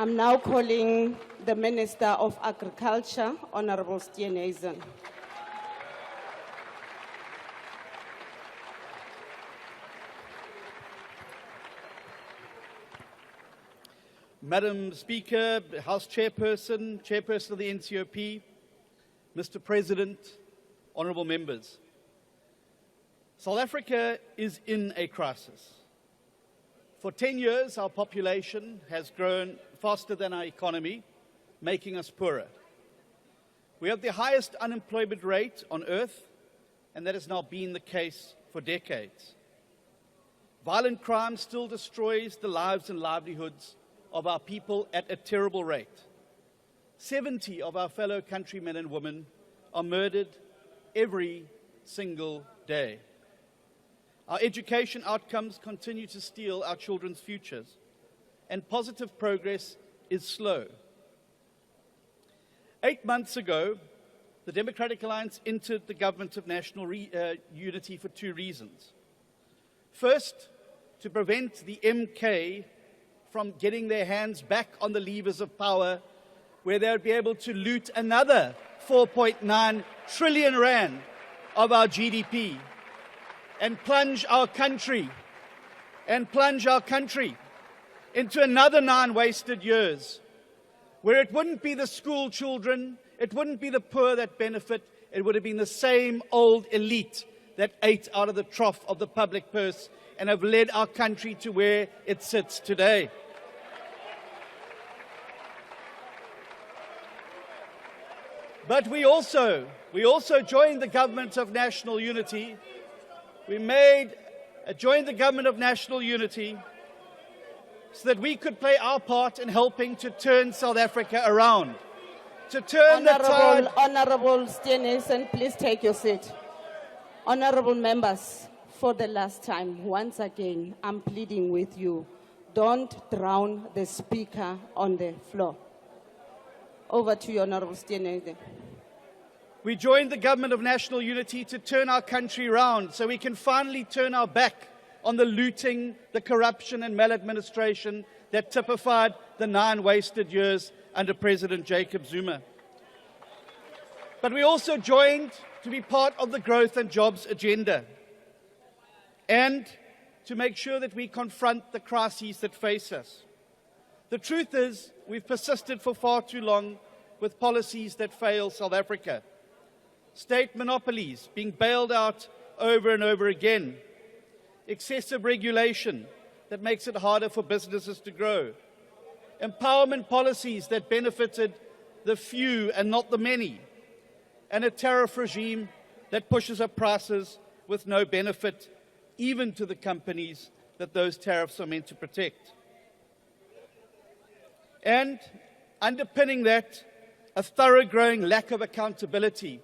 I'm now calling the Minister of Agriculture, Honorable Steenhuisen. Madam Speaker, House Chairperson, Chairperson of the NCOP, Mr. President, honourable members. South Africa is in a crisis. For 10 years, our population has grown faster than our economy, making us poorer. We have the highest unemployment rate on earth, and that has now been the case for decades. Violent crime still destroys the lives and livelihoods of our people at a terrible rate. 70 of our fellow countrymen and women are murdered every single day. Our education outcomes continue to steal our children's futures, and positive progress is slow. 8 months ago, the Democratic Alliance entered the Government of National Unity for 2 reasons. First, to prevent the MK from getting their hands back on the levers of power, where they would be able to loot another 4.9 trillion rand of our GDP and plunge our country into another 9 wasted years, where it wouldn't be the school children, it wouldn't be the poor that benefit, it would have been the same old elite that ate out of the trough of the public purse and have led our country to where it sits today. But we also joined the Government of National Unity. We joined the Government of National Unity so that we could play our part in helping to turn South Africa around. To turn the tide. Honorable Steenhuisen, please take your seat. Honorable members, for the last time, once again, I'm pleading with you. Don't drown the speaker on the floor. Over to you, Honorable Steenhuisen. We joined the Government of National Unity to turn our country round so we can finally turn our back on the looting, the corruption and maladministration that typified the 9 wasted years under President Jacob Zuma. But we also joined to be part of the growth and jobs agenda and to make sure that we confront the crises that face us. The truth is, we've persisted for far too long with policies that fail South Africa. State monopolies being bailed out over and over again. Excessive regulation that makes it harder for businesses to grow. Empowerment policies that benefited the few and not the many. And a tariff regime that pushes up prices with no benefit, even to the companies that those tariffs are meant to protect. And underpinning that, a thoroughgoing lack of accountability,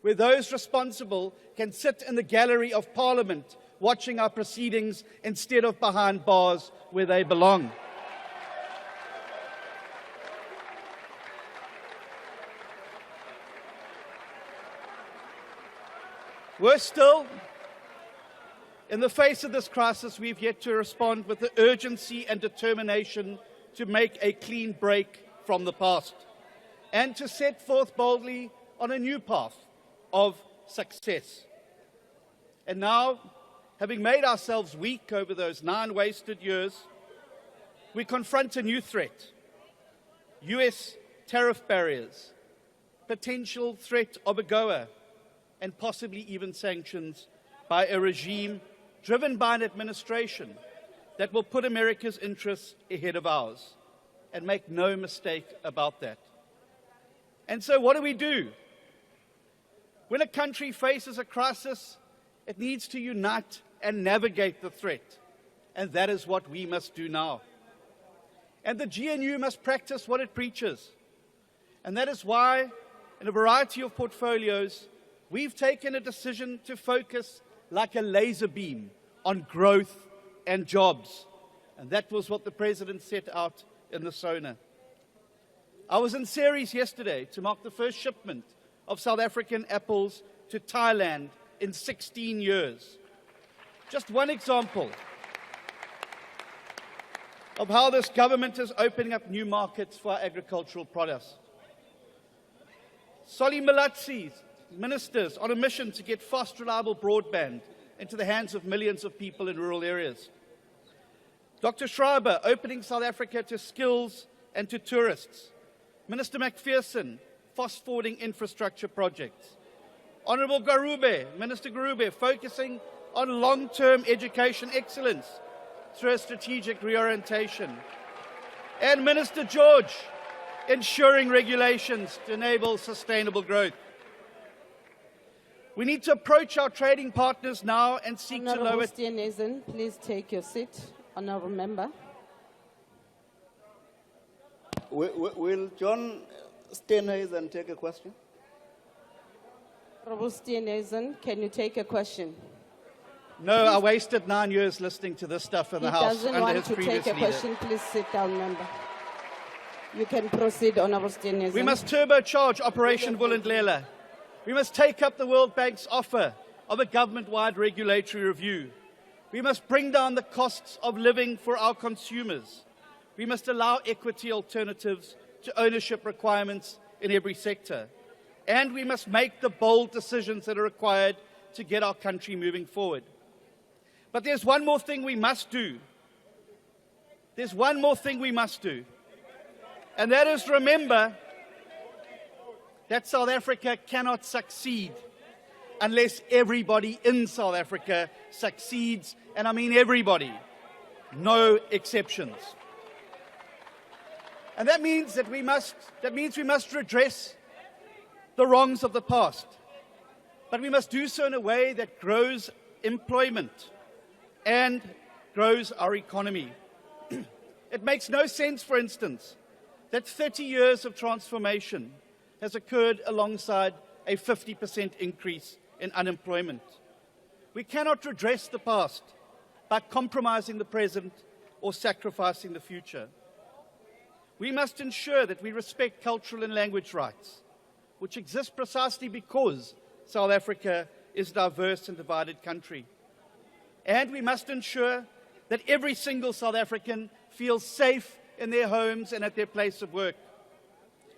where those responsible can sit in the gallery of Parliament watching our proceedings instead of behind bars where they belong. Worse still, in the face of this crisis, we've yet to respond with the urgency and determination to make a clean break from the past and to set forth boldly on a new path of success. And now, having made ourselves weak over those 9 wasted years, we confront a new threat. US tariff barriers, potential threat of AGOA, and possibly even sanctions by a regime driven by an administration that will put America's interests ahead of ours. And make no mistake about that. And so what do? When a country faces a crisis, it needs to unite and navigate the threat. And that is what we must do now. And the GNU must practice what it preaches. And that is why, in a variety of portfolios, we've taken a decision to focus like a laser beam on growth and jobs. And that was what the President set out in the SONA. I was in Ceres yesterday to mark the first shipment of South African apples to Thailand in 16 years. Just one example of how this government is opening up new markets for our agricultural products. Solly Malatsi, ministers on a mission to get fast, reliable broadband into the hands of millions of people in rural areas. Dr. Schreiber opening South Africa to skills and to tourists. Minister McPherson fast-forwarding infrastructure projects. Honourable Minister Garube focusing on long-term education excellence through a strategic reorientation. And Minister George ensuring regulations to enable sustainable growth. We need to approach our trading partners now and seek to lower... Steenhuisen, please take your seat. Honourable Member. Will John Steenhuisen take a question? Honourable Steenhuisen, can you take a question? No, I wasted 9 years listening to this stuff in the House under under his his previous take a leader. question. Please sit down, member. You can proceed, Honourable Steenhuisen. We must turbocharge Operation Vulindlela. We must take up the World Bank's offer of a government-wide regulatory review. We must bring down the costs of living for our consumers. We must allow equity alternatives to ownership requirements in every sector. And we must make the bold decisions that are required to get our country moving forward. But there's one more thing we must do. There's one more thing we must do. And that is remember that South Africa cannot succeed unless everybody in South Africa succeeds, and I mean everybody, no exceptions. And that means we must redress the wrongs of the past, but we must do so in a way that grows employment and grows our economy. It makes no sense, for instance, that 30 years of transformation has occurred alongside a 50% increase in unemployment. We cannot redress the past by compromising the present or sacrificing the future. We must ensure that we respect cultural and language rights, which exist precisely because South Africa is a diverse and divided country. And we must ensure that every single South African feels safe in their homes and at their place of work.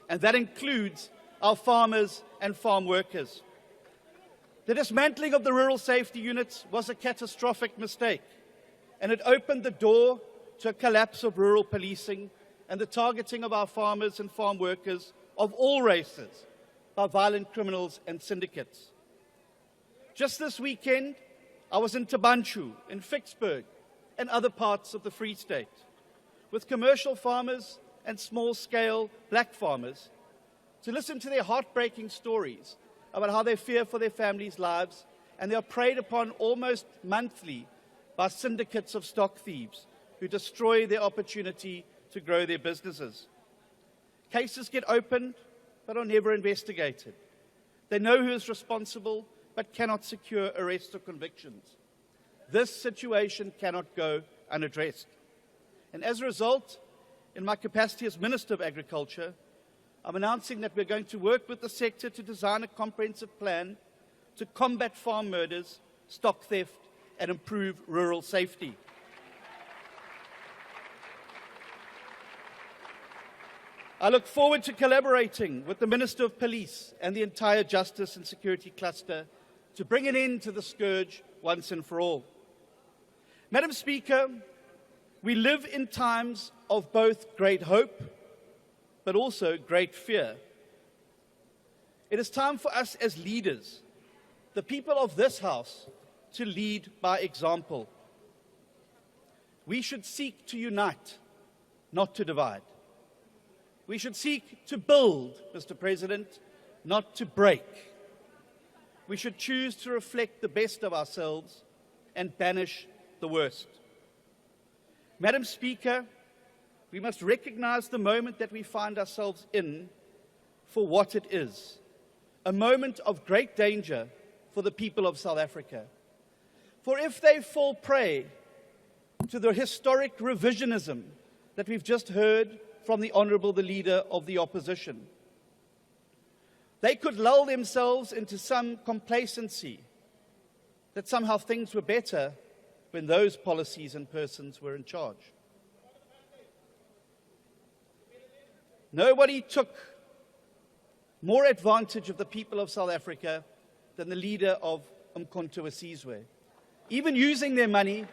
And that includes our farmers and farm workers. The dismantling of the rural safety units was a catastrophic mistake, and it opened the door to a collapse of rural policing and the targeting of our farmers and farm workers of all races by violent criminals and syndicates. Just this weekend, I was in Tabanchu, in Vicksburg, and other parts of the Free State, with commercial farmers and small-scale black farmers, to listen to their heartbreaking stories about how they fear for their families' lives, and they are preyed upon almost monthly by syndicates of stock thieves who destroy their opportunity to grow their businesses. Cases get opened but are never investigated. They know who is responsible but cannot secure arrests or convictions. This situation cannot go unaddressed. And as a result, in my capacity as Minister of Agriculture, I'm announcing that we're going to work with the sector to design a comprehensive plan to combat farm murders, stock theft, and improve rural safety. I look forward to collaborating with the Minister of Police and the entire Justice and Security cluster to bring an end to the scourge once and for all. Madam Speaker, we live in times of both great hope but also great fear. It is time for us as leaders, the people of this House, to lead by example. We should seek to unite, not to divide. We should seek to build, Mr. President, not to break. We should choose to reflect the best of ourselves and banish the worst. Madam Speaker, we must recognize the moment that we find ourselves in for what it is, a moment of great danger for the people of South Africa. For if they fall prey to the historic revisionism that we've just heard from the Honourable the Leader of the Opposition, they could lull themselves into some complacency that somehow things were better when those policies and persons were in charge. Nobody took more advantage of the people of South Africa than the leader of Umkhonto we Sizwe, even using their money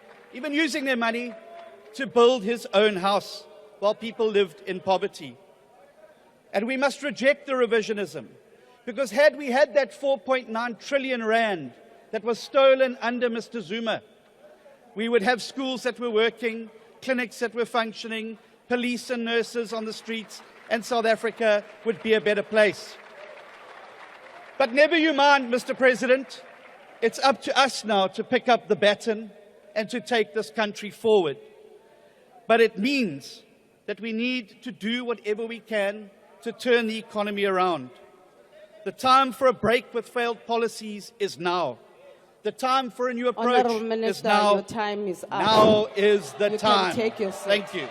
to build his own house while people lived in poverty. And we must reject the revisionism, because had we had that 4.9 trillion rand that was stolen under Mr. Zuma, we would have schools that were working, clinics that were functioning, police and nurses on the streets, and South Africa would be a better place. But never you mind, Mr. President, it's up to us now to pick up the baton and to take this country forward. But it means that we need to do whatever we can to turn the economy around. The time for a break with failed policies is now. The time for a new approach Honourable is Minister, now. your time is up. Now is the You time. can take your seat. Thank you.